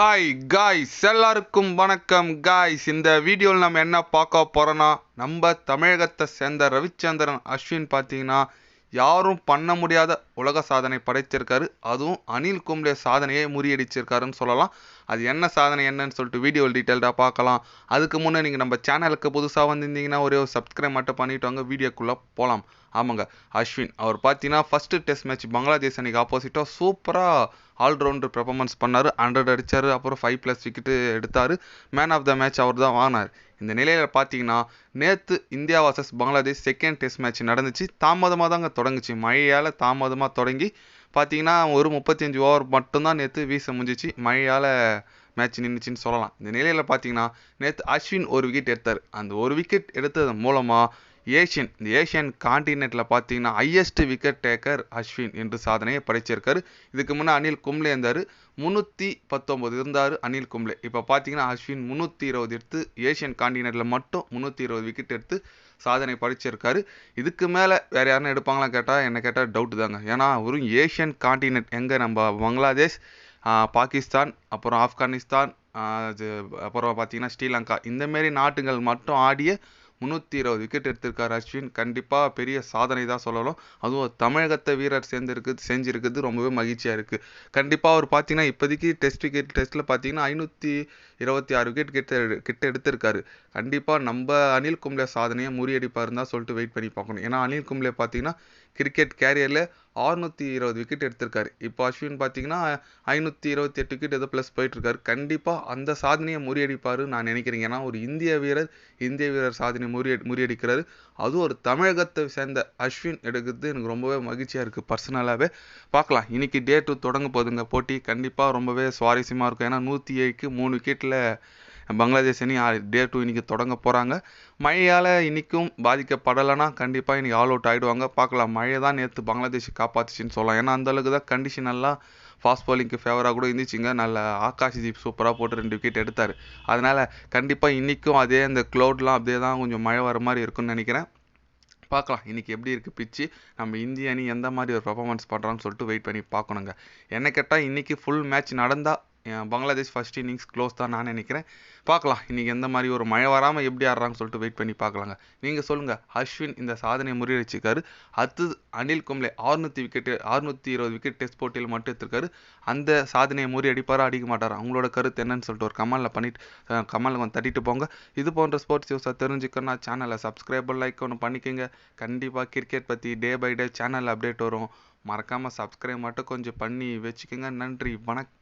Hi guys, எல்லாருக்கும் வணக்கம் guys. இந்த வீடியோவில் நம்ம என்ன பார்க்க போகிறோன்னா, நம்ம தமிழகத்தை சேர்ந்த ரவிச்சந்திரன் அஸ்வின் பார்த்தீங்கன்னா யாரும் பண்ண முடியாத உலக சாதனை படைத்திருக்காரு. அதுவும் அனில் கும்ளே சாதனையை முறியடிச்சிருக்காருன்னு சொல்லலாம். அது என்ன சாதனை என்னன்னு சொல்லிட்டு வீடியோவில் டீட்டெயில்டாக பார்க்கலாம். அதுக்கு முன்னே நீங்கள் நம்ம சேனலுக்கு புதுசாக வந்திருந்தீங்கன்னா ஒரே ஒரு சப்ஸ்கிரைப் மட்டும் பண்ணிவிட்டு வாங்க, வீடியோக்குள்ளே போகலாம். ஆமாங்க, அஸ்வின் அவர் பார்த்தீங்கன்னா ஃபஸ்ட்டு டெஸ்ட் மேட்ச் பங்களாதேஷ் அன்றைக்கி ஆப்போசிட்டாக சூப்பராக ஆல்ரவுண்டர் பெர்ஃபார்மன்ஸ் பண்ணார். 100 அடித்தார், அப்புறம் 5+ விக்கெட்டு எடுத்தார். மேன் ஆஃப் த மேட்ச் அவர் தான் வாங்கினார். இந்த நிலையில் பார்த்தீங்கன்னா நேற்று India versus Bangladesh second test match நடந்துச்சு. தாமதமாக தாங்க தொடங்குச்சு, மழையால் தாமதமாக தொடங்கி பார்த்தீங்கன்னா ஒரு 35 ஓவர் மட்டும்தான் நேற்று வீச முடிஞ்சிச்சு. மழையால் மேட்ச் நின்றுச்சின்னு சொல்லலாம். இந்த நிலையில் பார்த்தீங்கன்னா நேற்று அஸ்வின் ஒரு விக்கெட் எடுத்தார். அந்த ஒரு விக்கெட் எடுத்தது மூலமாக இந்த ஏஷியன் காண்டினென்ட்டில் பார்த்தீங்கன்னா ஹையஸ்ட் விக்கெட் டேக்கர் அஸ்வின் என்று சாதனையை படைச்சிருக்காரு. இதுக்கு முன்னே அனில் கும்ளே இருந்தார், 319 இருந்தார் அனில் கும்ளே. இப்போ பார்த்தீங்கன்னா அஸ்வின் 320 எடுத்து ஏஷியன் காண்டினென்ட்டில் மட்டும் 320 விக்கெட் எடுத்து சாதனை படைச்சிருக்காரு. இதுக்கு மேலே வேறு யாருன்னு எடுப்பாங்களான்னு கேட்டால் என்ன கேட்டால் டவுட்டு தாங்க. ஏன்னா ஒரு ஏஷியன் காண்டினென்ட் எங்கே நம்ம பங்களாதேஷ், பாகிஸ்தான், அப்புறம் ஆப்கானிஸ்தான், அப்புறம் பார்த்தீங்கன்னா ஸ்ரீலங்கா, இந்தமாரி நாட்டுகள் மட்டும் ஆடிய 320 விக்கெட் எடுத்திருக்காரு அஸ்வின். கண்டிப்பாக பெரிய சாதனை தான் சொல்லலாம். அதுவும் தமிழகத்தை வீரர் செஞ்சுருக்குது ரொம்பவே மகிழ்ச்சியாக இருக்குது. கண்டிப்பாக அவர் பார்த்தீங்கன்னா இப்போதைக்கு டெஸ்ட்டில் பார்த்தீங்கன்னா 526 விக்கெட் கிட்ட எடுத்திருக்காரு. கண்டிப்பாக நம்ம அனில் கும்ளே சாதனையை முறியடிப்பாருன்னு தான் சொல்லிட்டு வெயிட் பண்ணி பார்க்கணும். ஏன்னா அனில் கும்ளே பார்த்தீங்கன்னா கிரிக்கெட் கேரியரில் 620 விக்கெட் எடுத்திருக்காரு. இப்போ அஸ்வின் பார்த்தீங்கன்னா 528 விக்கெட் ஏதோ ப்ளஸ் போயிட்டுருக்காரு. கண்டிப்பாக அந்த சாதனையை முறியடிப்பாருன்னு நான் நினைக்கிறேன். ஏன்னா ஒரு இந்திய வீரர் சாதனை முறியடிக்கிறாரு. அதுவும் ஒரு தமிழகத்தை சேர்ந்த அஸ்வின் எடுக்கிறது எனக்கு ரொம்பவே மகிழ்ச்சியாக இருக்குது. பர்சனலாகவே பார்க்கலாம். இன்றைக்கி டே 2 தொடங்க போகுதுங்க போட்டி. கண்டிப்பாக ரொம்பவே சுவாரஸ்யமாக இருக்கும். ஏன்னா 107க்கு 3 விக்கெட்டில் பங்களாதேஷ் அணி டே 2 இன்றைக்கி தொடங்க போகிறாங்க. மழையால் இன்றைக்கும் பாதிக்கப்படலைன்னா கண்டிப்பாக இன்றைக்கி ஆல் அவுட் ஆகிடுவாங்க. பார்க்கலாம். மழை தான் நேற்று பங்களாதேஷ் காப்பாற்றுச்சின்னு சொல்லலாம். ஏன்னா அந்தளவுக்கு தான் கண்டிஷன் எல்லாம் ஃபாஸ்ட் பாலிங்க்கு ஃபேவராக கூட இருந்துச்சுங்க. நல்ல ஆகாஷ்தீப் சூப்பராக போட்டு 2 விக்கெட் எடுத்தார். அதனால் கண்டிப்பாக இன்றைக்கும் அதே அந்த க்ளவுட்லாம் அப்படியே தான் கொஞ்சம் மழை வர மாதிரி இருக்குன்னு நினைக்கிறேன். பார்க்கலாம் இன்றைக்கி எப்படி இருக்குது பிச்சு, நம்ம இந்திய அணி எந்த மாதிரி ஒரு பர்ஃபார்மன்ஸ் பண்ணுறான்னு சொல்லிட்டு வெயிட் பண்ணி பார்க்கணுங்க. என்ன கேட்டால் இன்றைக்கி ஃபுல் மேட்ச் நடந்தால் பங்களாதேஷ் ஃபஸ்ட் இன்னிங்ஸ் க்ளோஸ் தான் நான் நினைக்கிறேன். பார்க்கலாம் இன்றைக்கி எந்த மாதிரி ஒரு மழை வராமல் எப்படி ஆடுறாங்கன்னு சொல்லிட்டு வெயிட் பண்ணி பார்க்கலாங்க. நீங்கள் சொல்லுங்கள், அஸ்வின் இந்த சாதனையை முறியடிச்சிருக்காரு. அடுத்தது அனில் கும்ளே 620 விக்கெட் டெஸ்ட் போட்டியில் மட்டும் எடுத்திருக்காரு. அந்த சாதனையை முறியடிப்பாரா அடிக்க மாட்டாரா? அவங்களோட கருத்து என்னன்னு சொல்லிட்டு ஒரு கமெண்டில் கொஞ்சம் தட்டிட்டு போங்க. இது போன்ற ஸ்போர்ட்ஸ் நியூஸாக தெரிஞ்சுக்கணும்னா சேனலை சப்ஸ்கிரைப் லைக் ஒன்று பண்ணிக்கோங்க. கண்டிப்பாக கிரிக்கெட் பற்றி day by day channel update வரும். மறக்காமல் சப்ஸ்கிரைப் மட்டும் கொஞ்சம் பண்ணி வச்சுக்கோங்க. நன்றி, வணக்கம்.